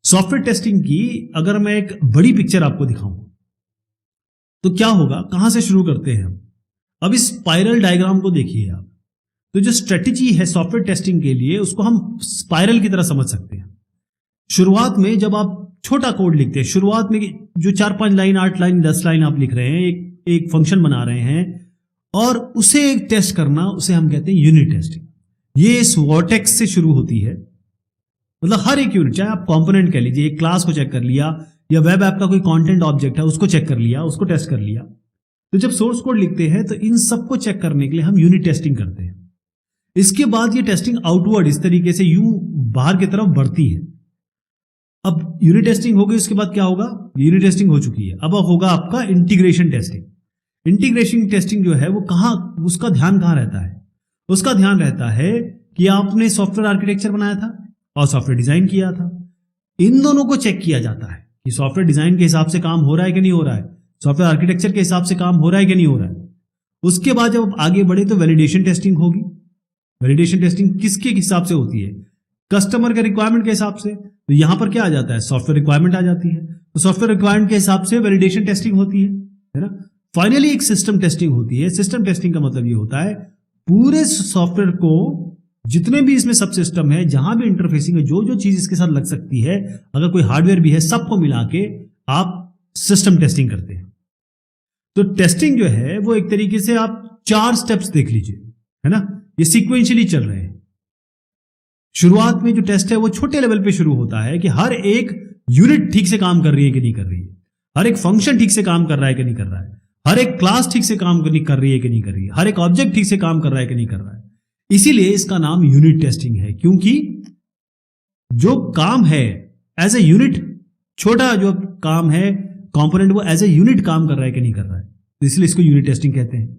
Software testing की अगर मैं एक बड़ी पिक्चर आपको दिखाऊं तो क्या होगा, कहां से शुरू करते हैं हम। अब इस स्पाइरल डायग्राम को देखिए आप। तो जो स्ट्रेटेजी है सॉफ्टवेयर टेस्टिंग के लिए उसको हम स्पाइरल की तरह समझ सकते हैं। शुरुआत में जब आप छोटा कोड लिखते हैं, शुरुआत में जो 4-5 लाइन 8 लाइन 10 लाइन आप लिख रहे हैं, एक फंक्शन बना रहे हैं और उसे एक टेस्ट करना, उसे हम कहते हैं यूनिट टेस्टिंग। ये इस वर्टेक्स से शुरू होती है। मतलब हर एक यूनिट, चाहे आप कंपोनेंट कह लीजिए, एक क्लास को चेक कर लिया या वेब ऐप का कोई कंटेंट ऑब्जेक्ट है उसको चेक कर लिया, उसको टेस्ट कर लिया। तो जब सोर्स कोड लिखते हैं तो इन सबको चेक करने के लिए हम यूनिट टेस्टिंग करते हैं। इसके बाद ये टेस्टिंग आउटवर्ड इस तरीके से यूं बाहर की तरफ बढ़ती है। अब यूनिट टेस्टिंग हो गई, उसके बाद क्या होगा, यूनिट टेस्टिंग हो चुकी है, अब होगा आपका इंटीग्रेशन टेस्टिंग। इंटीग्रेशन टेस्टिंग जो है वो कहां, उसका ध्यान कहां रहता है, उसका ध्यान रहता है कि आपने सॉफ्टवेयर आर्किटेक्चर बनाया था और सॉफ्टवेयर डिजाइन किया था, इन दोनों को चेक किया जाता है कि सॉफ्टवेयर डिजाइन के हिसाब से काम हो रहा है कि नहीं हो रहा है, सॉफ्टवेयर आर्किटेक्चर के हिसाब से काम हो रहा है कि नहीं हो रहा है। उसके बाद जब आगे बढ़े तो वैलिडेशन टेस्टिंग होगी। वैलिडेशन टेस्टिंग किसके हिसाब से होती है, कस्टमर के रिक्वायरमेंट के हिसाब से। तो यहां पर क्या आ जाता है, सॉफ्टवेयर रिक्वायरमेंट आ जाती है, तो सॉफ्टवेयर रिक्वायरमेंट के हिसाब से वैलिडेशन टेस्टिंग होती है ना। फाइनली एक सिस्टम टेस्टिंग होती है। सिस्टम टेस्टिंग का मतलब ये होता है पूरे सॉफ्टवेयर को, जितने भी इसमें सब सिस्टम है, जहां भी इंटरफेसिंग है, जो जो चीज इसके साथ लग सकती है, अगर कोई हार्डवेयर भी है, सबको मिला के आप सिस्टम टेस्टिंग करते हैं। तो टेस्टिंग जो है वो एक तरीके से आप 4 स्टेप्स देख लीजिए, है ना, ये सीक्वेंशियली चल रहे हैं। शुरुआत में जो टेस्ट है वो छोटे लेवल पे शुरू होता है कि हर एक यूनिट ठीक से काम कर रही है कि नहीं कर रही है, हर एक फंक्शन ठीक से काम कर रहा है कि नहीं कर रहा है, हर एक क्लास ठीक से काम कर रही है कि नहीं कर रही है, हर एक ऑब्जेक्ट ठीक से काम कर रहा है कि नहीं कर रहा है। इसीलिए इसका नाम यूनिट टेस्टिंग है, क्योंकि जो काम है एज ए यूनिट, छोटा जो काम है कंपोनेंट, वो एज ए यूनिट काम कर रहा है कि नहीं कर रहा है, इसलिए इसको यूनिट टेस्टिंग कहते हैं।